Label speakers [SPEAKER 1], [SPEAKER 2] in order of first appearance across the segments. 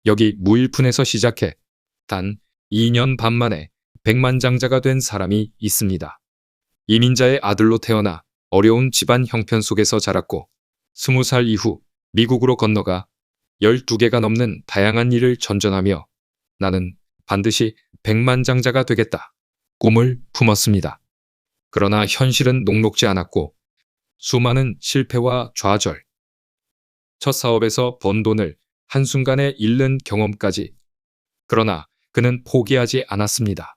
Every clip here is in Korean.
[SPEAKER 1] 여기 무일푼에서 시작해 단 2년 반 만에 백만장자가 된 사람이 있습니다. 이민자의 아들로 태어나 어려운 집안 형편 속에서 자랐고 20살 이후 미국으로 건너가 12개가 넘는 다양한 일을 전전하며 나는 반드시 백만장자가 되겠다 꿈을 품었습니다. 그러나 현실은 녹록지 않았고 수많은 실패와 좌절, 첫 사업에서 번 돈을 한순간에 잃는 경험까지. 그러나 그는 포기하지 않았습니다.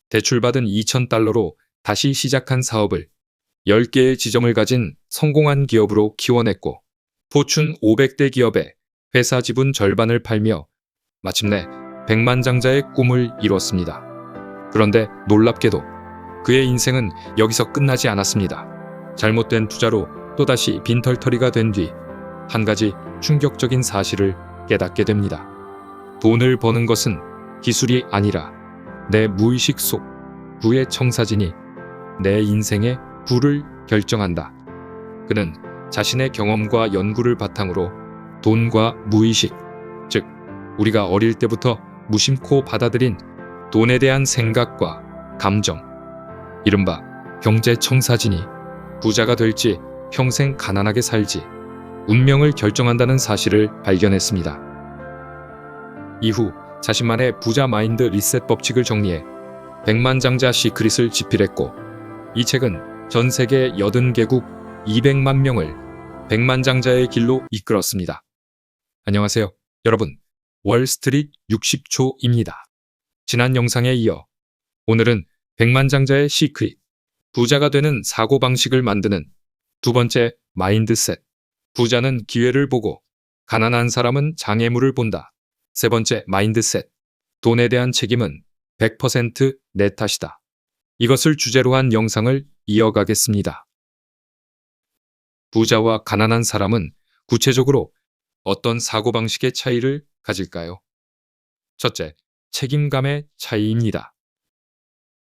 [SPEAKER 1] 대출받은 2,000달러로 다시 시작한 사업을 10개의 지점을 가진 성공한 기업으로 키워냈고 포춘 500대 기업의 회사 지분 절반을 팔며 마침내 백만장자의 꿈을 이뤘습니다. 그런데 놀랍게도 그의 인생은 여기서 끝나지 않았습니다. 잘못된 투자로 또다시 빈털터리가 된 뒤 한 가지 충격적인 사실을 깨닫게 됩니다. 돈을 버는 것은 기술이 아니라 내 무의식 속 부의 청사진이 내 인생의 부를 결정한다. 그는 자신의 경험과 연구를 바탕으로 돈과 무의식, 즉 우리가 어릴 때부터 무심코 받아들인 돈에 대한 생각과 감정, 이른바 경제 청사진이 부자가 될지 평생 가난하게 살지 운명을 결정한다는 사실을 발견했습니다. 이후 자신만의 부자 마인드 리셋 법칙을 정리해 백만장자 시크릿을 집필했고 이 책은 전 세계 80개국 200만 명을 백만장자의 길로 이끌었습니다. 안녕하세요, 여러분. 월스트리트 60초입니다. 지난 영상에 이어 오늘은 백만장자의 시크릿, 부자가 되는 사고방식을 만드는 두 번째 마인드셋, 부자는 기회를 보고 가난한 사람은 장애물을 본다. 세 번째 마인드셋, 돈에 대한 책임은 100% 내 탓이다. 이것을 주제로 한 영상을 이어가겠습니다. 부자와 가난한 사람은 구체적으로 어떤 사고방식의 차이를 가질까요? 첫째, 책임감의 차이입니다.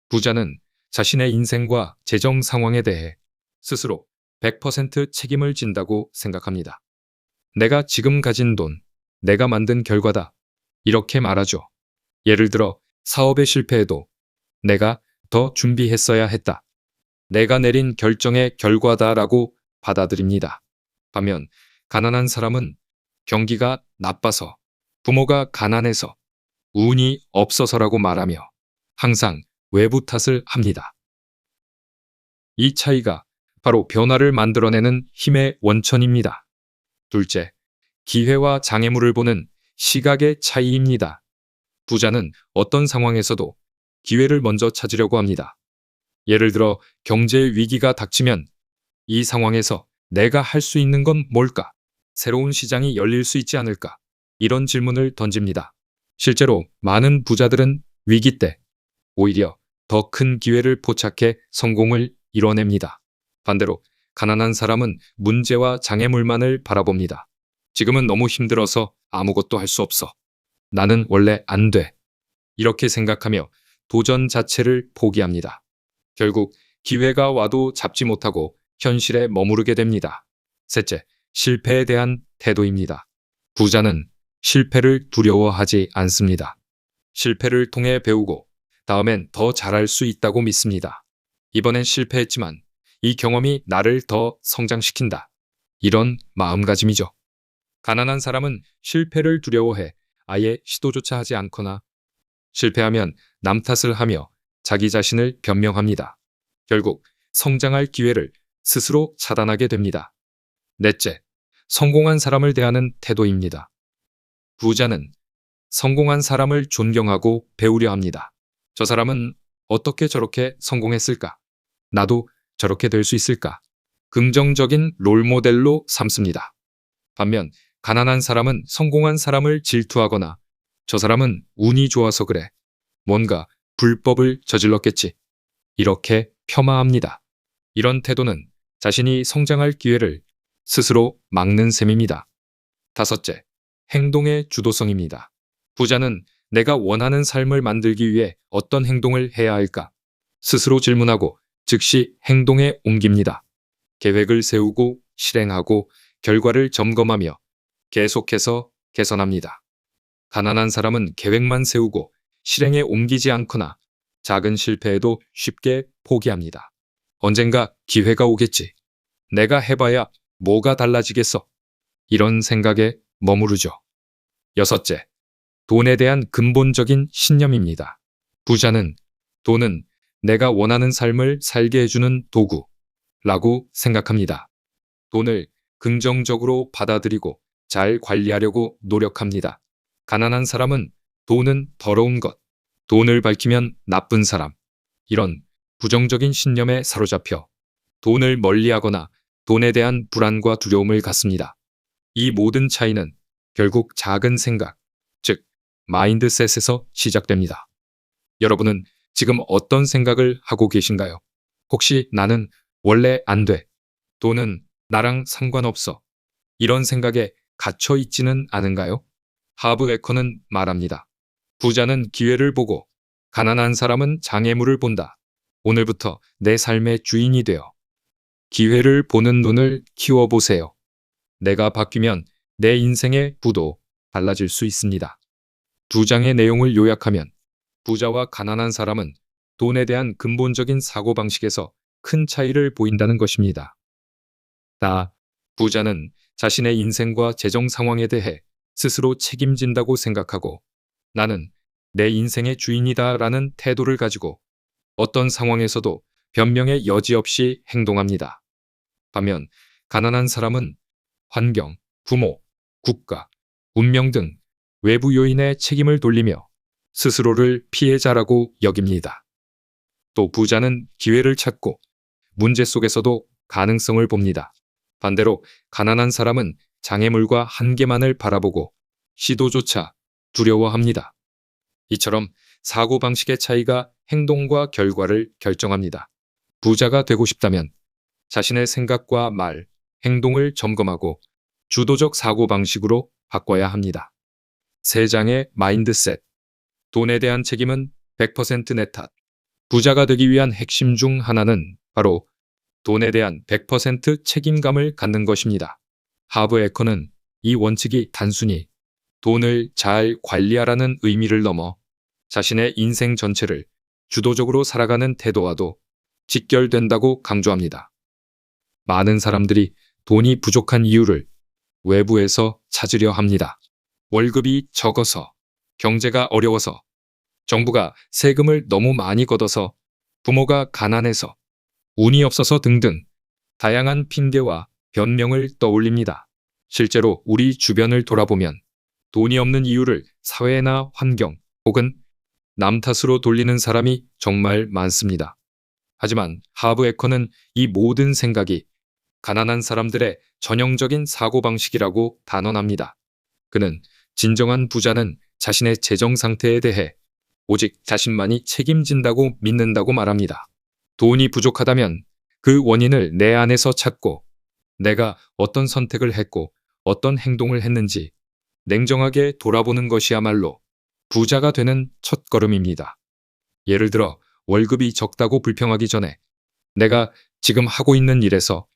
[SPEAKER 1] 부자는 자신의 인생과 재정 상황에 대해 스스로 100% 책임을 진다고 생각합니다. 내가 지금 가진 돈, 내가 만든 결과다. 이렇게 말하죠. 예를 들어 사업에 실패해도 내가 더 준비했어야 했다. 내가 내린 결정의 결과다라고 받아들입니다. 반면 가난한 사람은 경기가 나빠서, 부모가 가난해서, 운이 없어서라고 말하며 항상 외부 탓을 합니다. 이 차이가 바로 변화를 만들어내는 힘의 원천입니다. 둘째, 기회와 장애물을 보는 시각의 차이입니다. 부자는 어떤 상황에서도 기회를 먼저 찾으려고 합니다. 예를 들어 경제 위기가 닥치면 이 상황에서 내가 할 수 있는 건 뭘까? 새로운 시장이 열릴 수 있지 않을까? 이런 질문을 던집니다. 실제로 많은 부자들은 위기 때 오히려 더 큰 기회를 포착해 성공을 이뤄냅니다. 반대로 가난한 사람은 문제와 장애물만을 바라봅니다. 지금은 너무 힘들어서 아무것도 할 수 없어. 나는 원래 안 돼. 이렇게 생각하며 도전 자체를 포기합니다. 결국 기회가 와도 잡지 못하고 현실에 머무르게 됩니다. 셋째, 실패에 대한 태도입니다. 부자는 실패를 두려워하지 않습니다. 실패를 통해 배우고 다음엔 더 잘할 수 있다고 믿습니다. 이번엔 실패했지만 이 경험이 나를 더 성장시킨다. 이런 마음가짐이죠. 가난한 사람은 실패를 두려워해 아예 시도조차 하지 않거나 실패하면 남 탓을 하며 자기 자신을 변명합니다. 결국 성장할 기회를 스스로 차단하게 됩니다. 넷째, 성공한 사람을 대하는 태도입니다. 부자는 성공한 사람을 존경하고 배우려 합니다. 저 사람은 어떻게 저렇게 성공했을까? 나도 저렇게 될 수 있을까? 긍정적인 롤모델로 삼습니다. 반면 가난한 사람은 성공한 사람을 질투하거나 저 사람은 운이 좋아서 그래. 뭔가 불법을 저질렀겠지. 이렇게 폄하합니다. 이런 태도는 자신이 성장할 기회를 스스로 막는 셈입니다. 다섯째, 행동의 주도성입니다. 부자는 내가 원하는 삶을 만들기 위해 어떤 행동을 해야 할까? 스스로 질문하고 즉시 행동에 옮깁니다. 계획을 세우고 실행하고 결과를 점검하며 계속해서 개선합니다. 가난한 사람은 계획만 세우고 실행에 옮기지 않거나 작은 실패에도 쉽게 포기합니다. 언젠가 기회가 오겠지. 내가 해봐야 뭐가 달라지겠어. 이런 생각에 머무르죠. 여섯째, 돈에 대한 근본적인 신념입니다. 부자는 돈은 내가 원하는 삶을 살게 해주는 도구라고 생각합니다. 돈을 긍정적으로 받아들이고 잘 관리하려고 노력합니다. 가난한 사람은 돈은 더러운 것, 돈을 밝히면 나쁜 사람, 이런 부정적인 신념에 사로잡혀 돈을 멀리하거나 돈에 대한 불안과 두려움을 갖습니다. 이 모든 차이는 결국 작은 생각, 즉 마인드셋에서 시작됩니다. 여러분은 지금 어떤 생각을 하고 계신가요? 혹시 나는 원래 안 돼. 돈은 나랑 상관없어. 이런 생각에 갇혀 있지는 않은가요? 하브 에커는 말합니다. 부자는 기회를 보고 가난한 사람은 장애물을 본다. 오늘부터 내 삶의 주인이 되어 기회를 보는 눈을 키워보세요. 내가 바뀌면 내 인생의 구도 달라질 수 있습니다. 두 장의 내용을 요약하면 부자와 가난한 사람은 돈에 대한 근본적인 사고방식에서 큰 차이를 보인다는 것입니다. 부자는 자신의 인생과 재정 상황에 대해 스스로 책임진다고 생각하고 나는 내 인생의 주인이다 라는 태도를 가지고 어떤 상황에서도 변명의 여지 없이 행동합니다. 반면 가난한 사람은 환경, 부모, 국가, 운명 등 외부 요인에 책임을 돌리며 스스로를 피해자라고 여깁니다. 또 부자는 기회를 찾고 문제 속에서도 가능성을 봅니다. 반대로 가난한 사람은 장애물과 한계만을 바라보고 시도조차 두려워합니다. 이처럼 사고방식의 차이가 행동과 결과를 결정합니다. 부자가 되고 싶다면 자신의 생각과 말, 행동을 점검하고 주도적 사고방식으로 바꿔야 합니다. 세 장의 마인드셋. 돈에 대한 책임은 100% 내 탓. 부자가 되기 위한 핵심 중 하나는 바로 돈에 대한 100% 책임감을 갖는 것입니다. 하브 에커는 이 원칙이 단순히 돈을 잘 관리하라는 의미를 넘어 자신의 인생 전체를 주도적으로 살아가는 태도와도 직결된다고 강조합니다. 많은 사람들이 돈이 부족한 이유를 외부에서 찾으려 합니다. 월급이 적어서, 경제가 어려워서, 정부가 세금을 너무 많이 걷어서, 부모가 가난해서, 운이 없어서 등등 다양한 핑계와 변명을 떠올립니다. 실제로 우리 주변을 돌아보면 돈이 없는 이유를 사회나 환경 혹은 남 탓으로 돌리는 사람이 정말 많습니다. 하지만 하브 에커는 이 모든 생각이 가난한 사람들의 전형적인 사고방식이라고 단언합니다. 그는 진정한 부자는 자신의 재정 상태에 대해 오직 자신만이 책임진다고 믿는다고 말합니다. 돈이 부족하다면 그 원인을 내 안에서 찾고 내가 어떤 선택을 했고 어떤 행동을 했는지 냉정하게 돌아보는 것이야말로 부자가 되는 첫걸음입니다. 예를 들어 월급이 적다고 불평하기 전에 내가 지금 하고 있는 일에서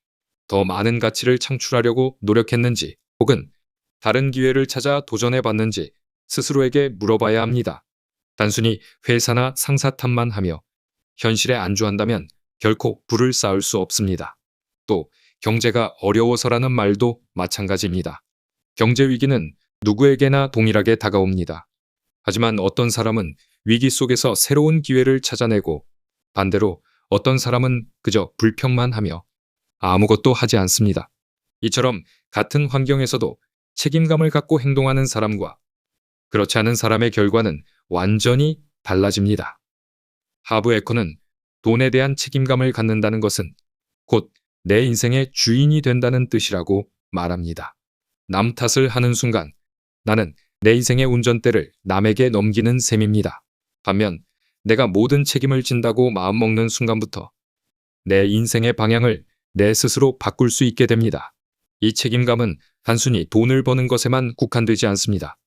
[SPEAKER 1] 더 많은 가치를 창출하려고 노력했는지 혹은 다른 기회를 찾아 도전해봤는지 스스로에게 물어봐야 합니다. 단순히 회사나 상사 탓만 하며 현실에 안주한다면 결코 부를 쌓을 수 없습니다. 또 경제가 어려워서라는 말도 마찬가지입니다. 경제 위기는 누구에게나 동일하게 다가옵니다. 하지만 어떤 사람은 위기 속에서 새로운 기회를 찾아내고 반대로 어떤 사람은 그저 불평만 하며 아무것도 하지 않습니다. 이처럼 같은 환경에서도 책임감을 갖고 행동하는 사람과 그렇지 않은 사람의 결과는 완전히 달라집니다. 하브 에커는 돈에 대한 책임감을 갖는다는 것은 곧 내 인생의 주인이 된다는 뜻이라고 말합니다. 남 탓을 하는 순간 나는 내 인생의 운전대를 남에게 넘기는 셈입니다. 반면 내가 모든 책임을 진다고 마음먹는 순간부터 내 인생의 방향을 내 스스로 바꿀 수 있게 됩니다. 이 책임감은 단순히 돈을 버는 것에만 국한되지 않습니다.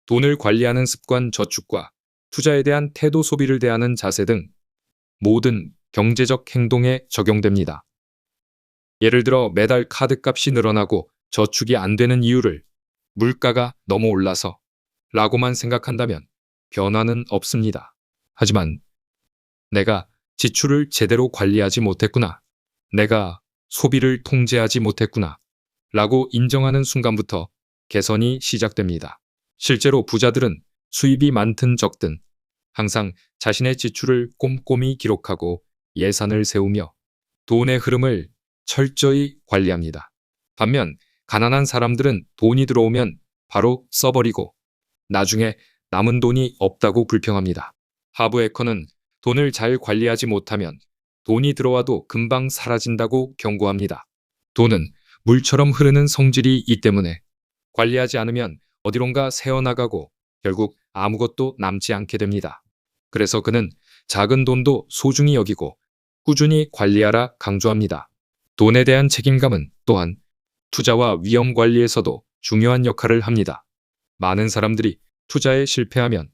[SPEAKER 1] 돈을 관리하는 습관, 저축과 투자에 대한 태도, 소비를 대하는 자세 등 모든 경제적 행동에 적용됩니다. 예를 들어 매달 카드값이 늘어나고 저축이 안 되는 이유를 물가가 너무 올라서 라고만 생각한다면 변화는 없습니다. 하지만 내가 지출을 제대로 관리하지 못했구나. 내가 소비를 통제하지 못했구나. 라고 인정하는 순간부터 개선이 시작됩니다. 실제로 부자들은 수입이 많든 적든 항상 자신의 지출을 꼼꼼히 기록하고 예산을 세우며 돈의 흐름을 철저히 관리합니다. 반면 가난한 사람들은 돈이 들어오면 바로 써버리고 나중에 남은 돈이 없다고 불평합니다. 하브 에커는 돈을 잘 관리하지 못하면 돈이 들어와도 금방 사라진다고 경고합니다. 돈은 물처럼 흐르는 성질이 있기 때문에 관리하지 않으면 어디론가 새어나가고 결국 아무것도 남지 않게 됩니다. 그래서 그는 작은 돈도 소중히 여기고 꾸준히 관리하라 강조합니다. 돈에 대한 책임감은 또한 투자와 위험 관리에서도 중요한 역할을 합니다. 많은 사람들이 투자에 실패하면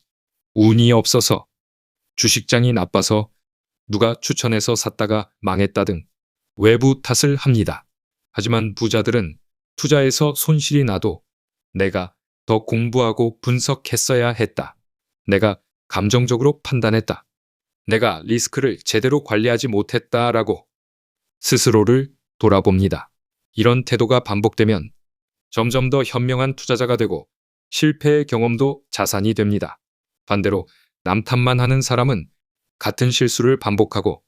[SPEAKER 1] 운이 없어서, 주식장이 나빠서, 누가 추천해서 샀다가 망했다 등 외부 탓을 합니다. 하지만 부자들은 투자에서 손실이 나도 내가 더 공부하고 분석했어야 했다. 내가 감정적으로 판단했다. 내가 리스크를 제대로 관리하지 못했다라고 스스로를 돌아봅니다. 이런 태도가 반복되면 점점 더 현명한 투자자가 되고 실패의 경험도 자산이 됩니다. 반대로 남 탓만 하는 사람은 같은 실수를 반복하고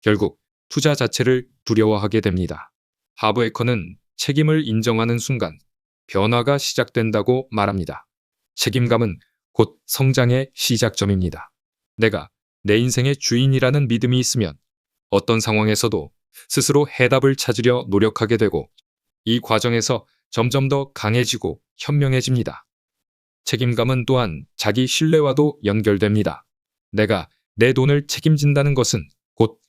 [SPEAKER 1] 결국 투자 자체를 두려워하게 됩니다. 하브 에커는 책임을 인정하는 순간 변화가 시작된다고 말합니다. 책임감은 곧 성장의 시작점입니다. 내가 내 인생의 주인이라는 믿음이 있으면 어떤 상황에서도 스스로 해답을 찾으려 노력하게 되고 이 과정에서 점점 더 강해지고 현명해집니다. 책임감은 또한 자기 신뢰와도 연결됩니다. 내가 내 돈을 책임진다는 것은 곧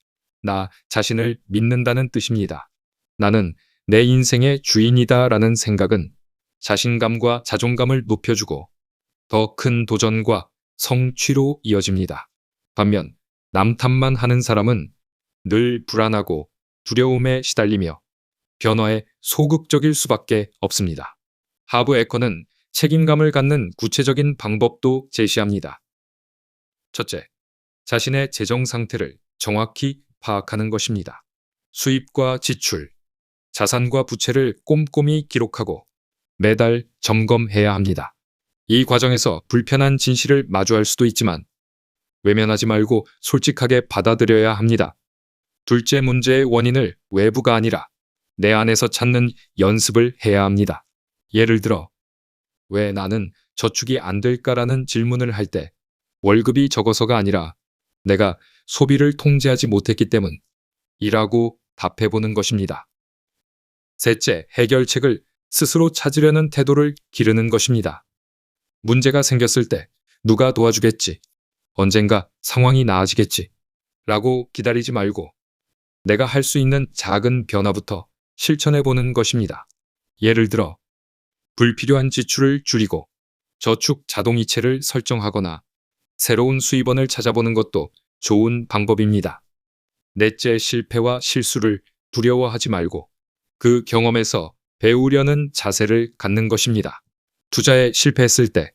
[SPEAKER 1] 나 자신을 믿는다는 뜻입니다. 나는 내 인생의 주인이다라는 생각은 자신감과 자존감을 높여주고 더 큰 도전과 성취로 이어집니다. 반면 남 탓만 하는 사람은 늘 불안하고 두려움에 시달리며 변화에 소극적일 수밖에 없습니다. 하브 에커는 책임감을 갖는 구체적인 방법도 제시합니다. 첫째, 자신의 재정 상태를 정확히 파악하는 것입니다. 수입과 지출, 자산과 부채를 꼼꼼히 기록하고 매달 점검해야 합니다. 이 과정에서 불편한 진실을 마주할 수도 있지만 외면하지 말고 솔직하게 받아들여야 합니다. 둘째, 문제의 원인을 외부가 아니라 내 안에서 찾는 연습을 해야 합니다. 예를 들어, 왜 나는 저축이 안 될까라는 질문을 할 때 월급이 적어서가 아니라 내가 소비를 통제하지 못했기 때문이라고 답해보는 것입니다. 셋째, 해결책을 스스로 찾으려는 태도를 기르는 것입니다. 문제가 생겼을 때 누가 도와주겠지, 언젠가 상황이 나아지겠지 라고 기다리지 말고 내가 할 수 있는 작은 변화부터 실천해보는 것입니다. 예를 들어 불필요한 지출을 줄이고 저축 자동이체를 설정하거나 새로운 수입원을 찾아보는 것도 좋은 방법입니다. 넷째, 실패와 실수를 두려워하지 말고 그 경험에서 배우려는 자세를 갖는 것입니다. 투자에 실패했을 때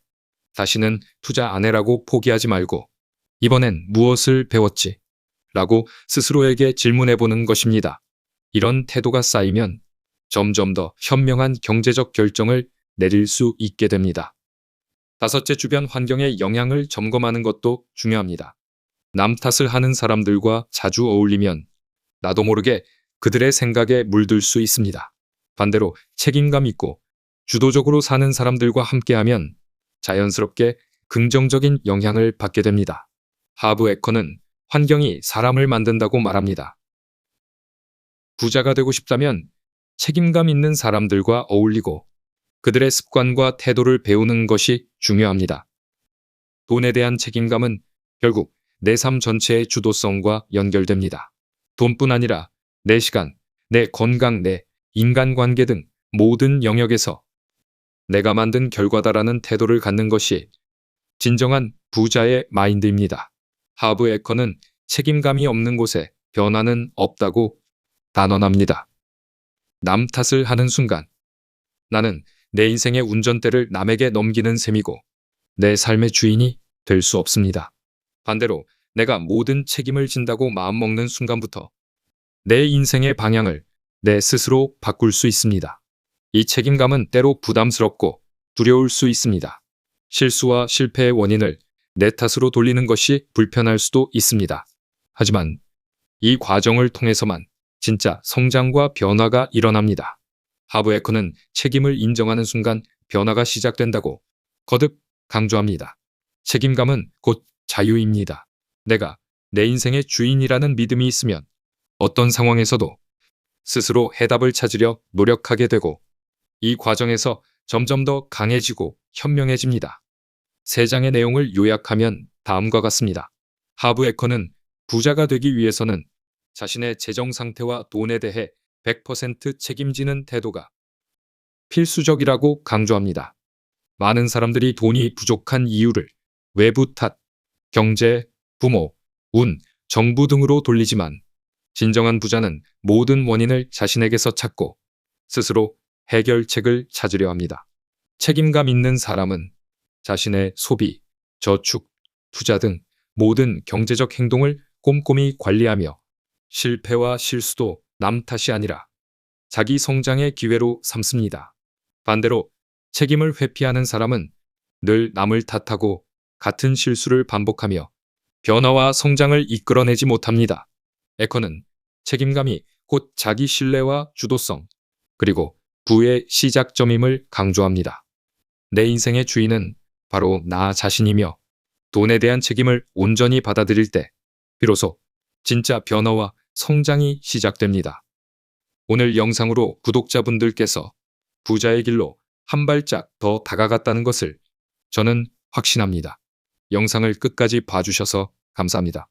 [SPEAKER 1] 다시는 투자 안 해라고 포기하지 말고 이번엔 무엇을 배웠지? 라고 스스로에게 질문해보는 것입니다. 이런 태도가 쌓이면 점점 더 현명한 경제적 결정을 내릴 수 있게 됩니다. 다섯째, 주변 환경의 영향을 점검하는 것도 중요합니다. 남 탓을 하는 사람들과 자주 어울리면 나도 모르게 그들의 생각에 물들 수 있습니다. 반대로 책임감 있고 주도적으로 사는 사람들과 함께하면 자연스럽게 긍정적인 영향을 받게 됩니다. 하브 에커는 환경이 사람을 만든다고 말합니다. 부자가 되고 싶다면 책임감 있는 사람들과 어울리고 그들의 습관과 태도를 배우는 것이 중요합니다. 돈에 대한 책임감은 결국 내 삶 전체의 주도성과 연결됩니다. 돈뿐 아니라 내 시간, 내 건강, 내 인간관계 등 모든 영역에서 내가 만든 결과다라는 태도를 갖는 것이 진정한 부자의 마인드입니다. 하브 에커는 책임감이 없는 곳에 변화는 없다고 단언합니다. 남 탓을 하는 순간 나는 내 인생의 운전대를 남에게 넘기는 셈이고 내 삶의 주인이 될 수 없습니다. 반대로 내가 모든 책임을 진다고 마음먹는 순간부터 내 인생의 방향을 내 스스로 바꿀 수 있습니다. 이 책임감은 때로 부담스럽고 두려울 수 있습니다. 실수와 실패의 원인을 내 탓으로 돌리는 것이 불편할 수도 있습니다. 하지만 이 과정을 통해서만 진짜 성장과 변화가 일어납니다. 하브 에커는 책임을 인정하는 순간 변화가 시작된다고 거듭 강조합니다. 책임감은 곧 자유입니다. 내가 내 인생의 주인이라는 믿음이 있으면 어떤 상황에서도 스스로 해답을 찾으려 노력하게 되고 이 과정에서 점점 더 강해지고 현명해집니다. 세 장의 내용을 요약하면 다음과 같습니다. 하브 에커는 부자가 되기 위해서는 자신의 재정 상태와 돈에 대해 100% 책임지는 태도가 필수적이라고 강조합니다. 많은 사람들이 돈이 부족한 이유를 외부 탓, 경제, 부모, 운, 정부 등으로 돌리지만 진정한 부자는 모든 원인을 자신에게서 찾고 스스로 해결책을 찾으려 합니다. 책임감 있는 사람은 자신의 소비, 저축, 투자 등 모든 경제적 행동을 꼼꼼히 관리하며 실패와 실수도 남 탓이 아니라 자기 성장의 기회로 삼습니다. 반대로 책임을 회피하는 사람은 늘 남을 탓하고 같은 실수를 반복하며 변화와 성장을 이끌어내지 못합니다. 에커는 책임감이 곧 자기 신뢰와 주도성, 그리고 부의 시작점임을 강조합니다. 내 인생의 주인은 바로 나 자신이며 돈에 대한 책임을 온전히 받아들일 때 비로소 진짜 변화와 성장이 시작됩니다. 오늘 영상으로 구독자분들께서 부자의 길로 한 발짝 더 다가갔다는 것을 저는 확신합니다. 영상을 끝까지 봐주셔서 감사합니다.